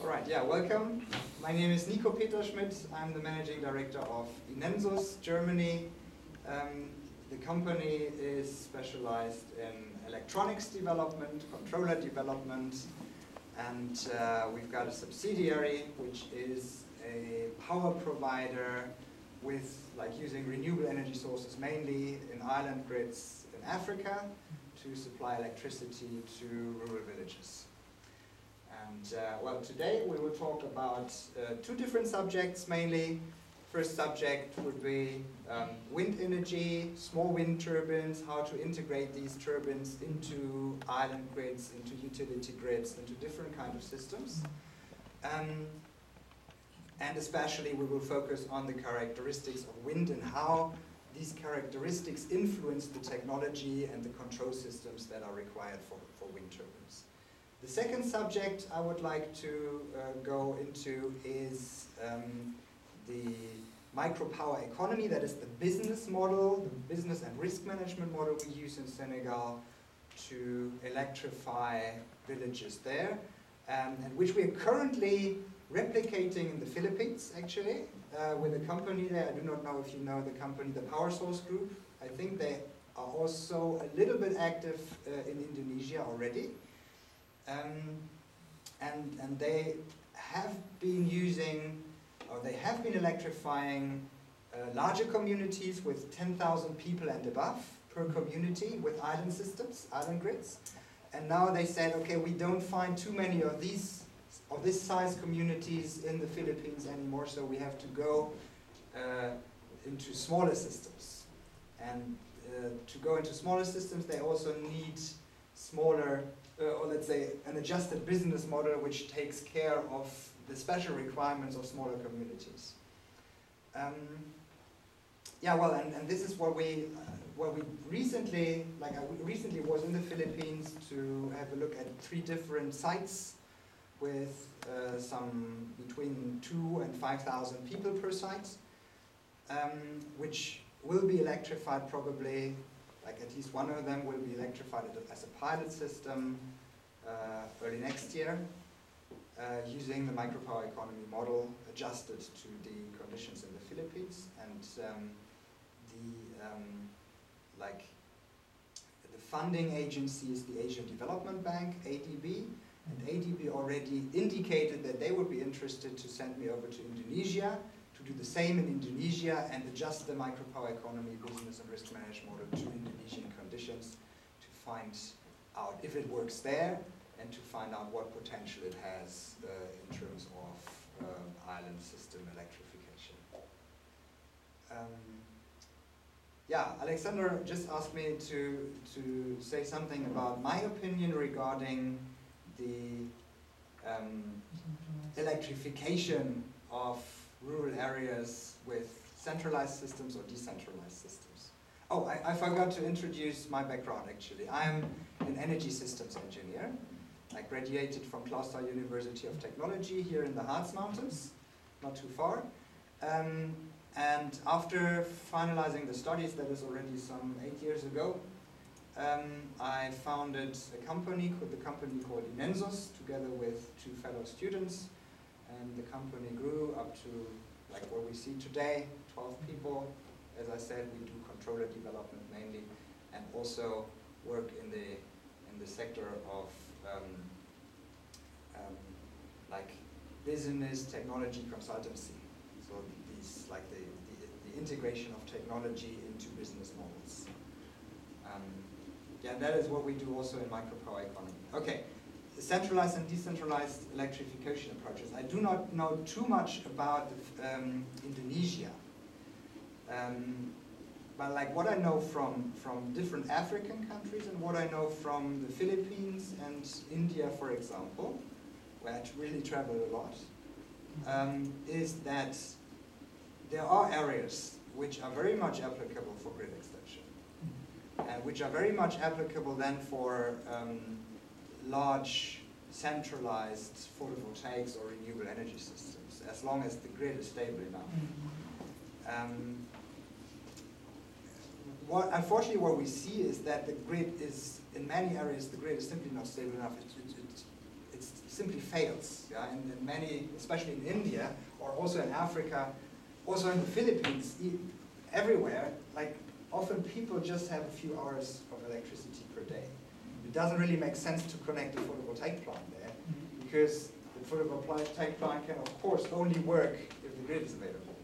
All right, yeah, welcome. My name is Nico Peterschmidt. I'm the managing director of INENSUS, Germany. The company is specialized in electronics development, controller development, and we've got a subsidiary which is a power provider with using renewable energy sources mainly in island grids in Africa to supply electricity to rural villages. And well, today we will talk about two different subjects mainly. First subject would be wind energy, small wind turbines, how to integrate these turbines into island grids, into utility grids, into different kinds of systems. And especially we will focus on the characteristics of wind and how these characteristics influence the technology and the control systems that are required for wind turbines. The second subject I would like to go into is the micropower economy. That is the business model, the business and risk management model we use in Senegal to electrify villages there, and which we are currently replicating in the Philippines, actually, with a company there. I do not know if you know the company, the Power Source Group. I think they are also a little bit active in Indonesia already. And they have been using, or they have been electrifying larger communities with 10,000 people and above per community with island systems, island grids. And now they said, okay, we don't find too many of this size communities in the Philippines anymore, so we have to go into smaller systems. And to go into smaller systems, they also need smaller, or let's say an adjusted business model which takes care of the special requirements of smaller communities. Yeah, well, and this is what we recently, I recently was in the Philippines to have a look at 3 different sites with some between 2,000 and 5,000 people per site, which will be electrified probably. At least one of them will be electrified as a pilot system early next year, using the micropower economy model adjusted to the conditions in the Philippines. And the funding agency is the Asian Development Bank, ADB, and ADB already indicated that they would be interested to send me over to Indonesia to do the same in Indonesia and adjust the micropower economy business and risk management model to Indonesian conditions to find out if it works there and to find out what potential it has in terms of island system electrification. Yeah, Alexander just asked me to say something about my opinion regarding the electrification of rural areas with centralized systems or decentralized systems. Oh, I forgot to introduce my background actually. I'm an energy systems engineer. I graduated from Clausthal University of Technology here in the Harz Mountains, not too far. And after finalizing the studies, that is already some 8 years ago, I founded a company called INENSUS together with 2 fellow students. And the company grew up to what we see today, 12 people. As I said, we do controller development mainly, and also work in the sector of business technology consultancy. So these the integration of technology into business models. Yeah, that is what we do also in micropower economy. Okay. Centralized and decentralized electrification approaches. I do not know too much about Indonesia, but what I know from different African countries and what I know from the Philippines and India, for example, where I really travel a lot, is that there are areas which are very much applicable for grid extension, and which are very much applicable then for large centralized photovoltaics or renewable energy systems, as long as the grid is stable enough. Unfortunately, what we see is that the grid is, in many areas, the grid is simply not stable enough. It's simply fails. Yeah? And in many, especially in India, or also in Africa, also in the Philippines, everywhere, like often people just have a few hours of electricity per day. It doesn't really make sense to connect a photovoltaic plant there, because the photovoltaic plant can of course only work if the grid is available.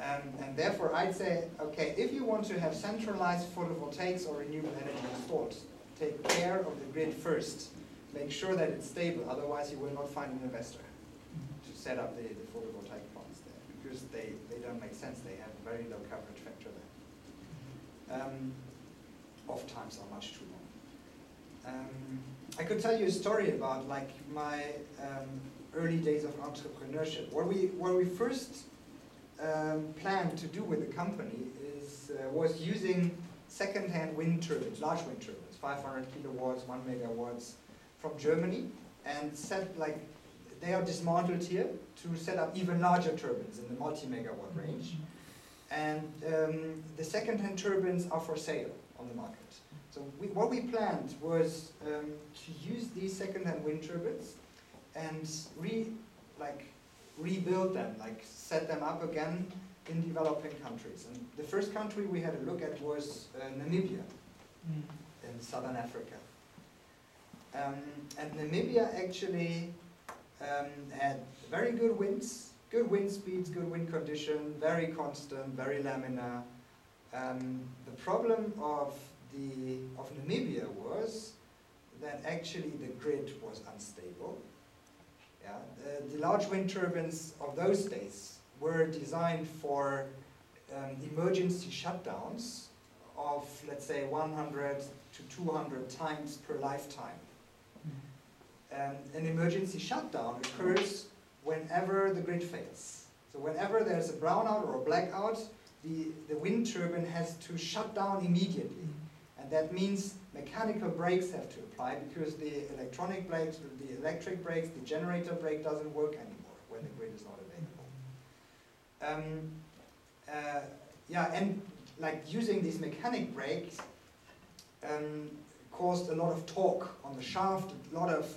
And therefore I'd say, okay, if you want to have centralized photovoltaics or renewable energy installed, take care of the grid first. Make sure that it's stable, otherwise you will not find an investor to set up the photovoltaic plants there, because they don't make sense. They have a very low coverage factor there. Off times are much too long. I could tell you a story about like my early days of entrepreneurship. What we first planned to do with the company was using second-hand wind turbines, large wind turbines, 500 kilowatts, 1 megawatts from Germany, and they are dismantled here to set up even larger turbines in the multi-megawatt range. And the second-hand turbines are for sale on the market. So what we planned was to use these second-hand wind turbines and rebuild them, like set them up again in developing countries. And the first country we had a look at was Namibia in southern Africa. And Namibia actually had very good winds, good wind speeds, good wind condition, very constant, very laminar. The problem of Namibia was that actually the grid was unstable. Yeah? The large wind turbines of those days were designed for emergency shutdowns of, let's say, 100 to 200 times per lifetime. An emergency shutdown occurs whenever the grid fails. So whenever there's a brownout or a blackout, the wind turbine has to shut down immediately. And that means mechanical brakes have to apply, because the electronic brakes, the electric brakes, the generator brake doesn't work anymore when the grid is not available. And like using these mechanic brakes caused a lot of torque on the shaft, a lot of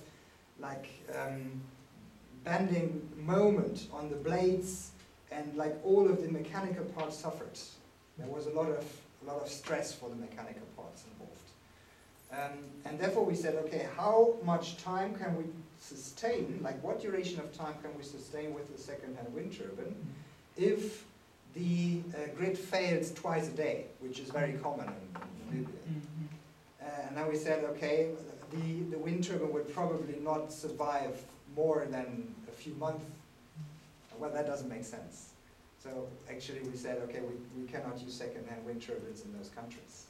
bending moment on the blades, and like all of the mechanical parts suffered. There was a lot of stress for the mechanical parts involved. And therefore we said, okay, how much time can we sustain, like what duration of time can we sustain with the second-hand wind turbine if the grid fails twice a day, which is very common in Namibia. And then we said, okay, the wind turbine would probably not survive more than a few months. Well, that doesn't make sense. So actually we said, okay, we cannot use second-hand wind turbines in those countries.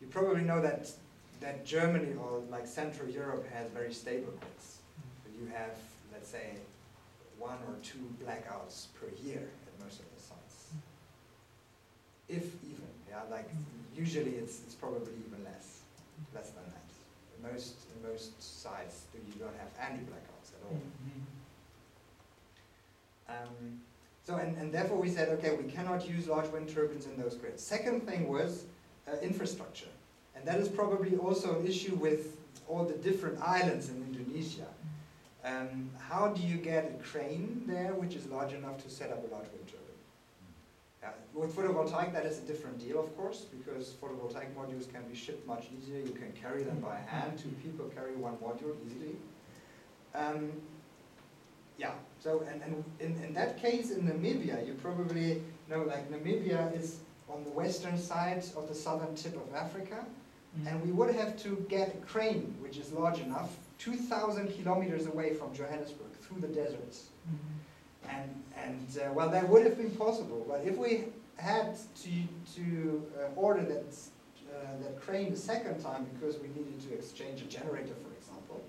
You probably know that Germany or like Central Europe has very stable grids. You have, let's say, 1 or 2 blackouts per year at most of the sites. If even, yeah, like usually it's probably even less than that. In most sites you don't have any blackouts at all. And therefore we said, okay, we cannot use large wind turbines in those grids. Second thing was infrastructure. And that is probably also an issue with all the different islands in Indonesia. How do you get a crane there which is large enough to set up a large wind turbine? With photovoltaic that is a different deal, of course, because photovoltaic modules can be shipped much easier. You can carry them by hand. 2 people carry 1 module easily. So in that case in Namibia, you probably know, like Namibia is on the western side of the southern tip of Africa, and we would have to get a crane which is large enough 2,000 kilometers away from Johannesburg through the deserts. Well, that would have been possible, but if we had to order that crane the second time because we needed to exchange a generator, for example,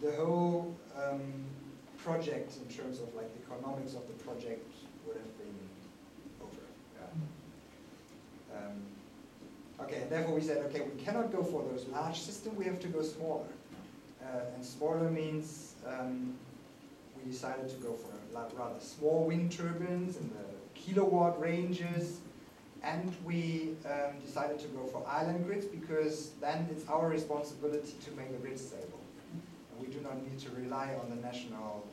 the whole project in terms of like the economics of the project would have been over. Okay, and therefore we said, okay, we cannot go for those large systems, we have to go smaller. And smaller means we decided to go for rather small wind turbines in the kilowatt ranges, and we decided to go for island grids because then it's our responsibility to make the grid stable. And we do not need to rely on the national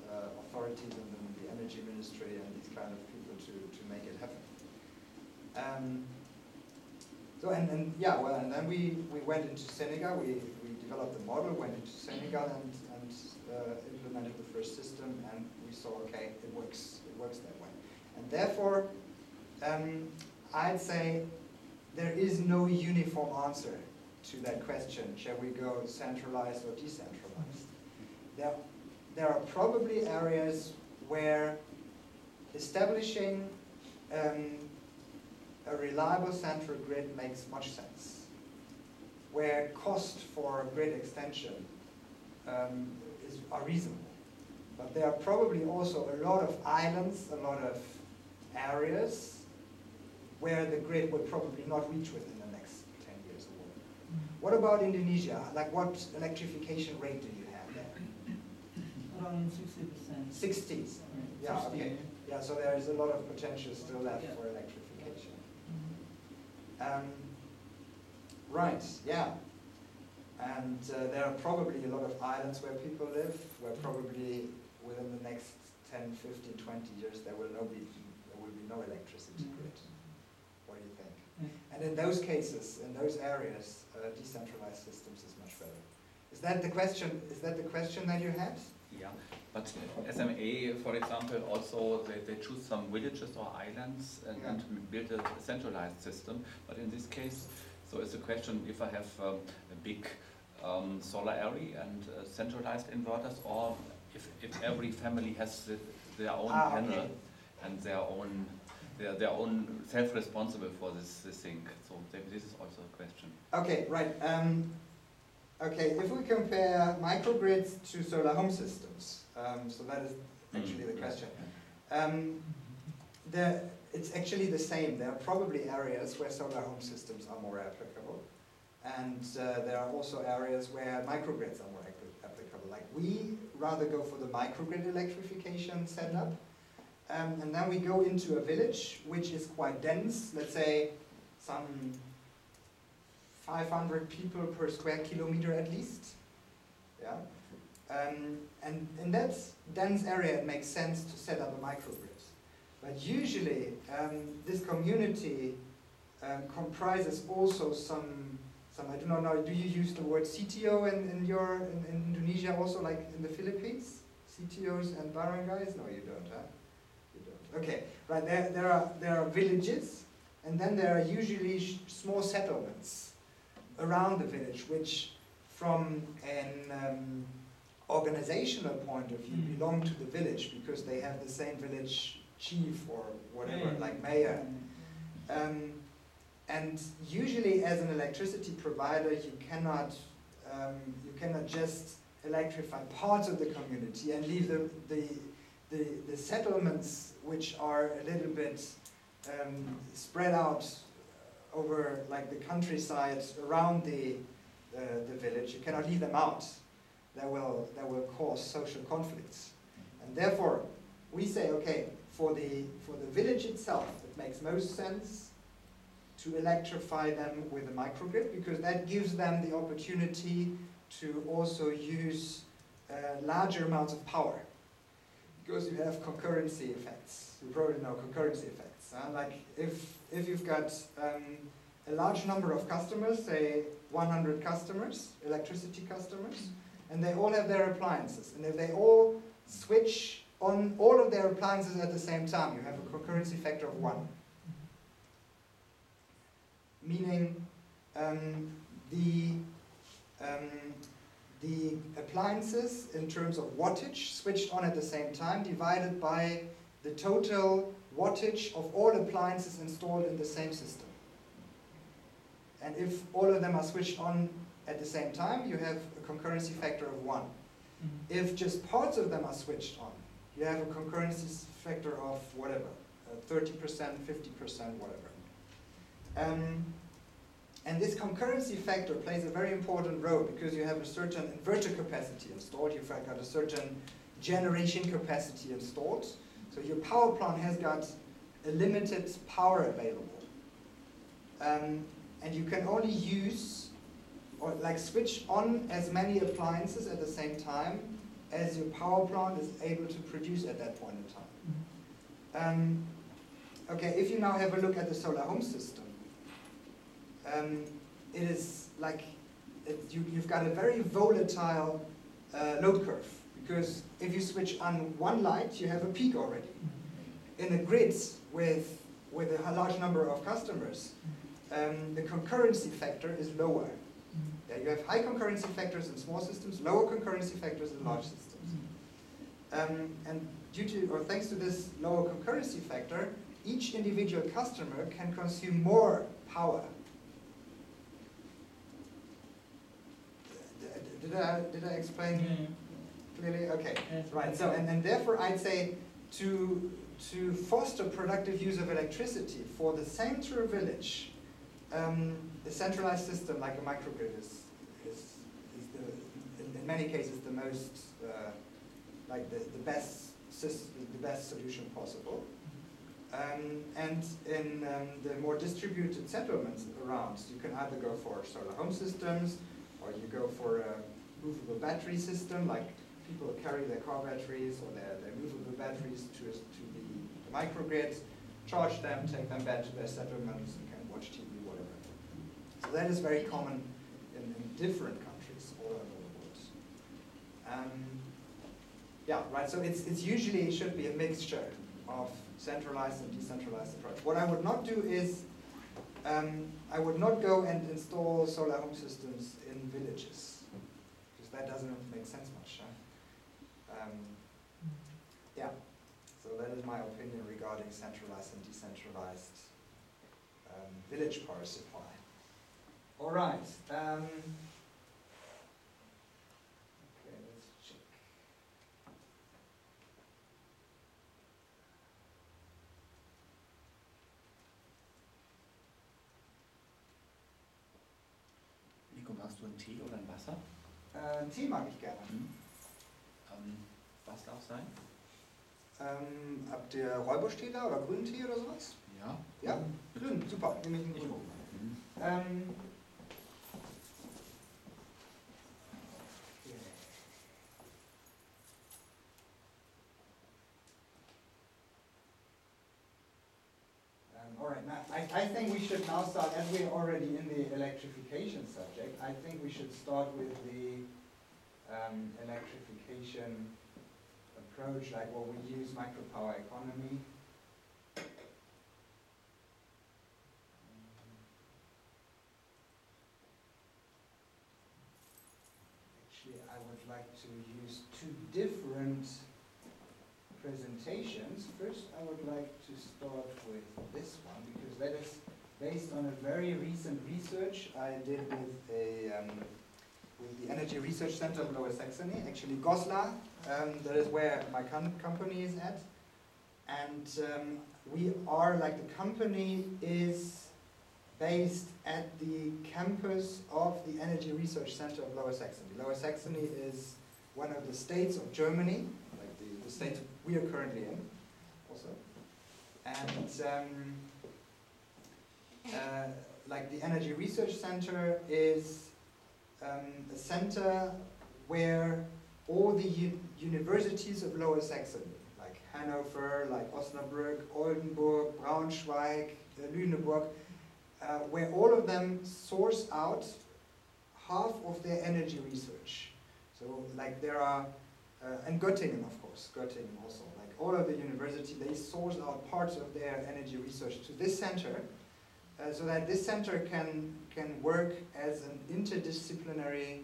authorities and the energy ministry and these kind of people to make it happen. And then we went into Senegal, we developed the model, went into Senegal and implemented the first system, and we saw, okay, it works that way. And therefore, I'd say there is no uniform answer to that question, shall we go centralized or decentralized? There are probably areas where establishing a reliable central grid makes much sense, where cost for grid extension are reasonable. But there are probably also a lot of islands, a lot of areas where the grid will probably not reach within the next 10 years or whatever. What about Indonesia? Like, what electrification rate do you have there? Around 60%. 60s? Yeah, okay. Yeah, so there is a lot of potential still left for electrification. Right, yeah. And there are probably a lot of islands where people live, where probably within the next 10, 15, 20 years there will be no electricity grid. What do you think? And in those cases, in those areas, decentralized systems is much better. Is that the question? Is that the question that you had? Yeah, but SMA, for example, also they choose some villages or islands and build a centralized system. But in this case, so it's a question if I have a big solar area and centralized inverters, or if every family has their own panel and their own self-responsible for this thing. So this is also a question. Okay, right. Okay, if we compare microgrids to solar home systems, so that is actually the question. It's actually the same. There are probably areas where solar home systems are more applicable, and there are also areas where microgrids are more applicable. Like, we rather go for the microgrid electrification setup, and then we go into a village which is quite dense, let's say some 500 people per square kilometer at least. Yeah, and in that dense area it makes sense to set up a microgrid. But usually this community comprises also some, I do not know, do you use the word CTO in Indonesia also, like in the Philippines? CTOs and barangays? No, you don't, huh? You don't. Okay, right, there are villages, and then there are usually small settlements around the village, which from an organizational point of view belong to the village because they have the same village chief or whatever, like mayor. And usually as an electricity provider you cannot just electrify parts of the community and leave the settlements which are a little bit spread out over like the countryside around the village. You cannot leave them out. That will cause social conflicts. And therefore we say, okay, for the village itself, it makes most sense to electrify them with a microgrid because that gives them the opportunity to also use larger amounts of power, because you have concurrency effects. You probably know concurrency effects. Like if you've got a large number of customers, say 100 customers, electricity customers, and they all have their appliances, and if they all switch on all of their appliances at the same time, you have a concurrency factor of 1. Meaning the appliances in terms of wattage switched on at the same time divided by the total wattage of all appliances installed in the same system. And if all of them are switched on at the same time, you have a concurrency factor of 1. If just parts of them are switched on, you have a concurrency factor of whatever, 30%, 50%, whatever. And this concurrency factor plays a very important role because you have a certain inverter capacity installed, you've got a certain generation capacity installed, so your power plant has got a limited power available. And you can only use or like switch on as many appliances at the same time as your power plant is able to produce at that point in time. Okay, if you now have a look at the solar home system, it is like you've got a very volatile load curve, because if you switch on one light, you have a peak already. In the grids with a large number of customers, the concurrency factor is lower. Yeah, you have high concurrency factors in small systems, lower concurrency factors in large systems. And due to, or thanks to this lower concurrency factor, each individual customer can consume more power. Did I explain clearly? Okay, right. So and therefore I'd say to foster productive use of electricity for the central village, a centralized system like a microgrid is in many cases the most like the best solution possible. And in the more distributed settlements around, you can either go for solar home systems, or you go for a movable battery system, like people carry their car batteries or their movable batteries to the microgrid, charge them, take them back to their settlements, and can watch TV, whatever. So that is very common in different countries all over the world. Yeah, right. So it's usually it should be a mixture of centralized and decentralized approach. What I would not do is I would not go and install solar home systems in villages, because that doesn't make sense much. Yeah, so that is my opinion regarding centralized and decentralized village power supply. All right. Okay, let's check. Nico, magst du einen Tee oder ein Wasser? Tee mag ich gerne. Was darf sein? Habt ihr Räubusch-Tee da oder Grüntee oder sowas? Ja. Ja? Grün, super. Nehme ich einen Grün. All right, now I think we should now start, as we're already in the electrification subject, I think we should start with the electrification approach, like what we use, micropower economy. Actually, I would like to use two different presentations. First, I would like to start with this one, because that is based on a very recent research I did with the Energy Research Center of Lower Saxony, actually Goslar. That is where my company is at. And we are, like, the company is based at the campus of the Energy Research Center of Lower Saxony. Lower Saxony is one of the states of Germany, like the state we are currently in also. And like the Energy Research Center is a center where all the universities of Lower Saxony, like Hanover, like Osnabrück, Oldenburg, Braunschweig, Lüneburg, where all of them source out half of their energy research. So like there are, and Göttingen of course, Göttingen also, like all of the universities, they source out parts of their energy research to this center, so that this center can work as an interdisciplinary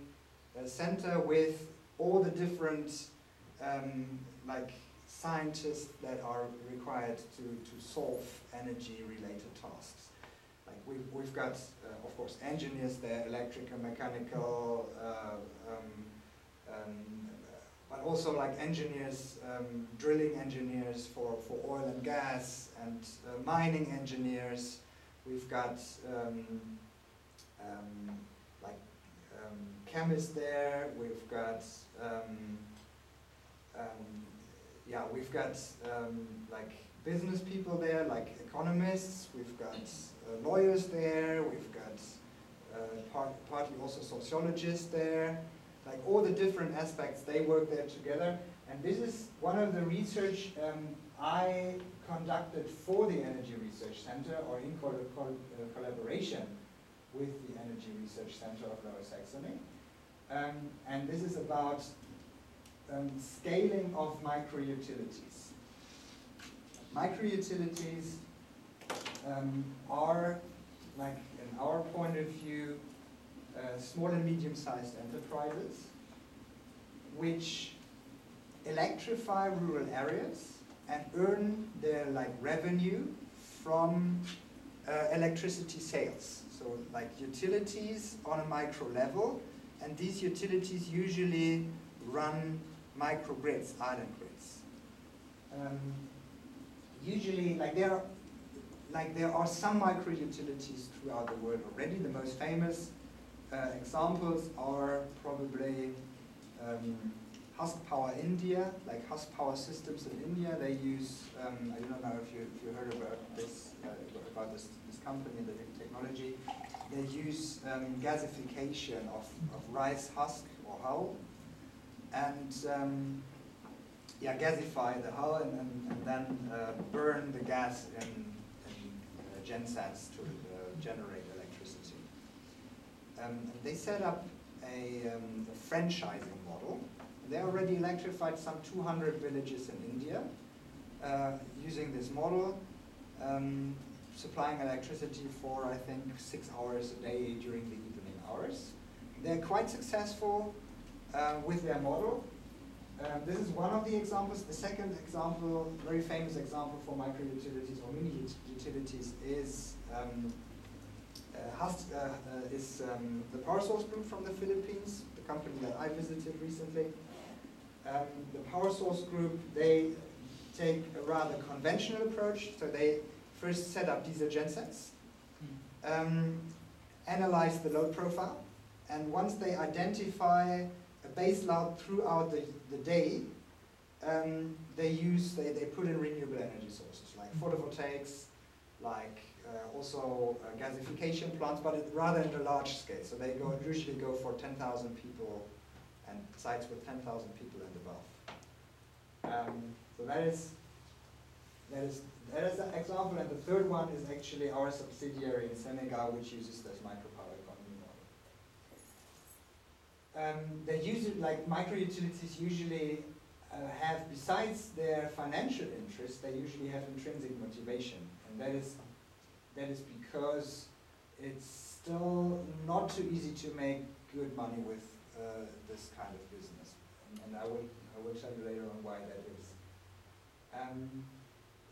center with all the different like scientists that are required to solve energy related tasks. Like we've got of course engineers there, electrical, mechanical, but also like engineers, drilling engineers for oil and gas, and mining engineers. We've got like chemists there. We've got yeah, we've got like business people there, like economists, we've got lawyers there, we've got partly also sociologists there, like all the different aspects, they work there together. And this is one of the research I conducted for the Energy Research Center, or in collaboration with the Energy Research Center of Lower Saxony. And this is about scaling of micro-utilities. Micro-utilities are, like in our point of view, small and medium-sized enterprises which electrify rural areas and earn their revenue from electricity sales. So like utilities on a micro level, and these utilities usually run microgrids, island grids. Usually, there are some micro utilities throughout the world already. The most famous examples are probably Husk Power India, like Husk Power Systems in India. They use, I don't know if you heard about this company, the technology. They use gasification of rice husk or hull, and gasify the hull and then burn the gas in gensets to generate electricity. They set up a franchising model. They already electrified some 200 villages in India using this model, supplying electricity for, I think, 6 hours a day during the evening hours. They're quite successful with their model. This is one of the examples. The second example, very famous example for micro-utilities or mini-utilities is the Power Source Group from the Philippines, the company that I visited recently. The Power Source Group, they take a rather conventional approach. So they first set up diesel gensets, analyze the load profile, and once they identify a base load throughout the day, they put in renewable energy sources like photovoltaics, like also gasification plants, but rather in a large scale. So they usually go for 10,000 people and sites with 10,000 people and above. So that is an example, and the third one is actually our subsidiary in Senegal, which uses this micropower economy model. They use it like micro-utilities usually have, besides their financial interest, they usually have intrinsic motivation, and that is because it's still not too easy to make good money with this kind of business, and I will tell you later on why that is.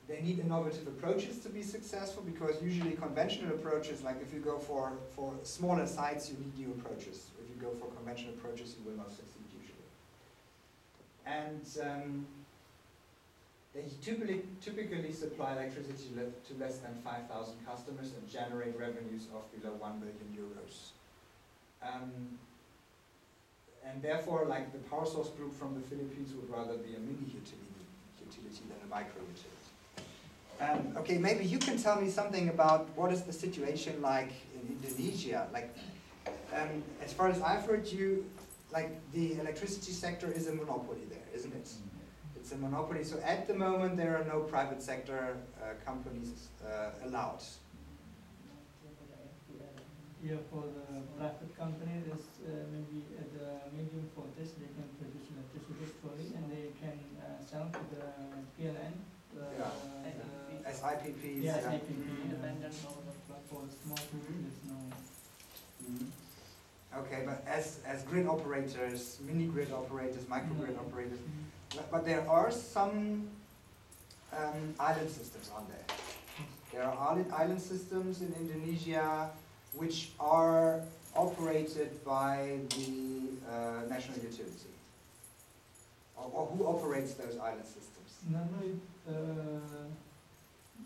They need innovative approaches to be successful, because usually conventional approaches, like if you go for smaller sites, you need new approaches. If you go for conventional approaches, you will not succeed usually. And they typically supply electricity to less than 5,000 customers and generate revenues of below 1 billion euros. And therefore, like the Power Source Group from the Philippines would rather be a mini-utility than a micro-utility. Okay, maybe you can tell me something about what is the situation like in Indonesia. Like, as far as I've heard, the electricity sector is a monopoly there, isn't it? It's a monopoly. So at the moment, there are no private sector companies allowed. Yeah, for the private company, there's maybe at the medium voltage they can produce electricity slowly, and they can sell to the PLN. SIPPs. Yeah, SIPP, independent but for small people, there's no. Okay, but as grid operators, mini grid operators, microgrid operators, but there are some island systems on there. There are island systems in Indonesia which are operated by the national utility. Or who operates those island systems? Normally,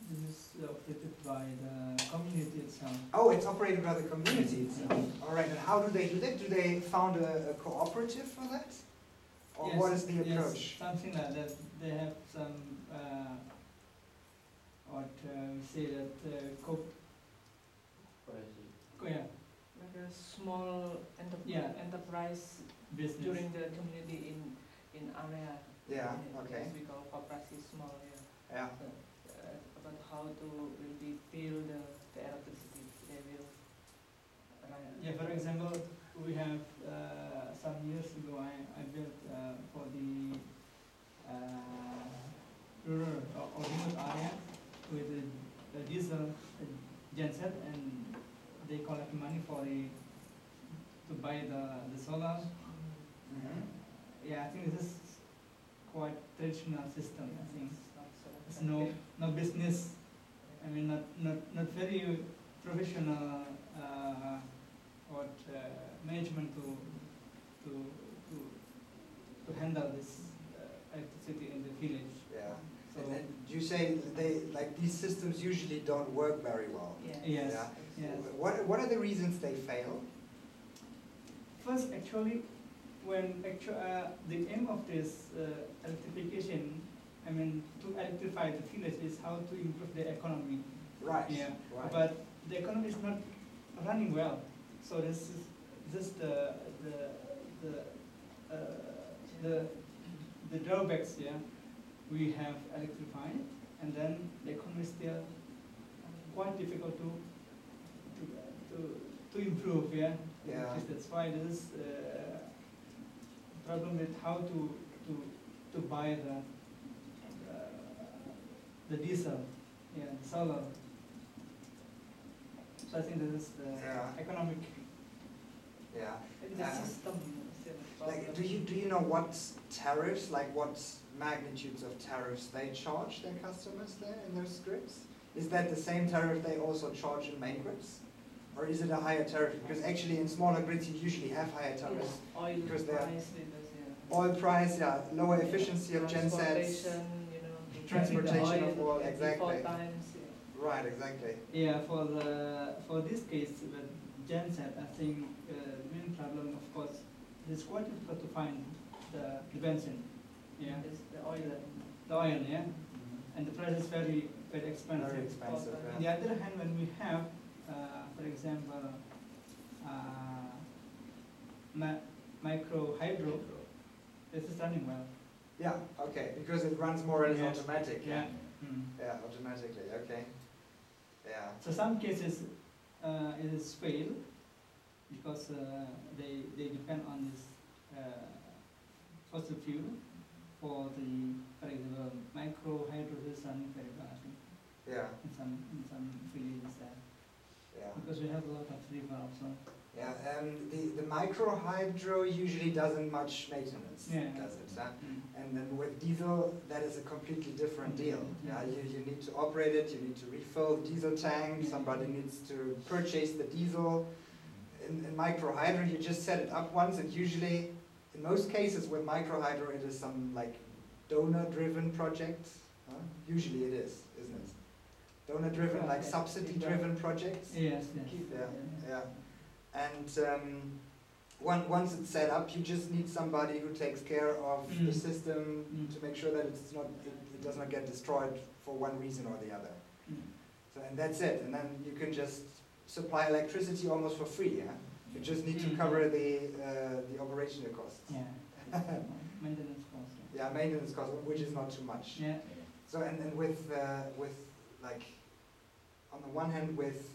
this is operated by the community itself. Oh, it's operated by the community itself. All right, and how do they do that? Do they found a cooperative for that? Or Yes, what is the approach? Yes, something like that. They have some what we say that Like a small enterprise business. during the community in area. Yeah, okay. Yes, we call cooperasi small. Yeah. So, about how to will be build the electricity. They will. Yeah, for example, we have some years ago I built for the rural or remote area with a diesel genset, and they collect money for to buy the solar. Yeah, I think this is quite traditional system. I think it's no business. I mean, not very professional management to handle this electricity in the village. Yeah. So And you say these systems usually don't work very well. yes, Yeah. yes. What are the reasons they fail? First, actually, when the aim of this electrification, I mean, to electrify the village is how to improve the economy. Right. Yeah. Right. But the economy is not running well. So this is just the drawbacks. Yeah. We have electrified, and then the economy is still quite difficult to improve. Yeah. Yeah. That's why there is problem with how to buy the diesel, the solar. So I think this is the economic. Yeah. In the system. Like, do you know what tariffs, like what magnitudes of tariffs they charge their customers there in those grids? Is that the same tariff they also charge in main grids? Or is it a higher tariff? Because actually in smaller grids you usually have higher tariffs. Oil because they are price, oil price, lower efficiency of gensets. Transportation of oil, exactly. Right, exactly. Yeah, for this case, the genset, I think the main problem, of course, it's quite difficult to find the benzene. Yeah, It's the oil. the oil. Yeah, and the price is very expensive. Very expensive. On the other hand, when we have, for example, micro hydro, this is running well. Yeah, okay, because it runs more as automatic. Yeah. Yeah, automatically, okay. Yeah. So some cases it is fail because they depend on this fossil fuel for example, micro hydro is running very well, I think. Yeah. In some villages there. Yeah. Because we have a lot of river also. Yeah, the micro hydro usually doesn't much maintenance, does it? And then with diesel, that is a completely different deal. Yeah, you need to operate it, you need to refill the diesel tank, somebody needs to purchase the diesel. In micro hydro, you just set it up once, and usually, in most cases with micro hydro, it is some like donor-driven project. Usually it is, isn't it? Donor-driven, like subsidy-driven projects. Yes, Yeah. And once it's set up, you just need somebody who takes care of the system to make sure that it does not get destroyed for one reason or the other. So, and that's it. And then you can just supply electricity almost for free. Yeah, you just need to cover the operational costs. Yeah. Maintenance costs. Yeah, maintenance costs, which is not too much. Yeah. So and with like on the one hand with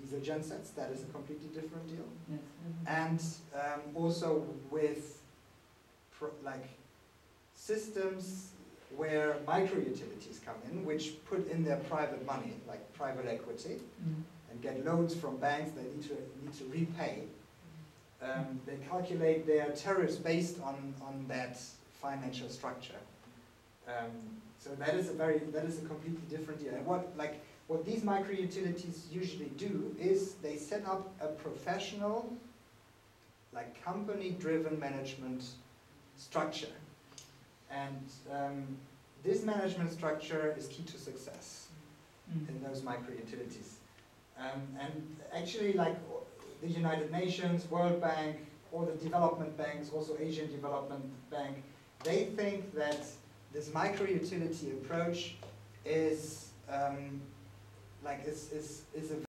diesel gensets, that is a completely different deal. Yes. And also with like systems where micro-utilities come in, which put in their private money, like private equity, and get loans from banks they need to repay. They calculate their tariffs based on that financial structure. So that is a completely different deal. And what these micro-utilities usually do is they set up a professional, like company-driven management structure. And this management structure is key to success in those micro-utilities. And actually, like the United Nations, World Bank, all the development banks, also Asian Development Bank, they think that this micro-utility approach is like is a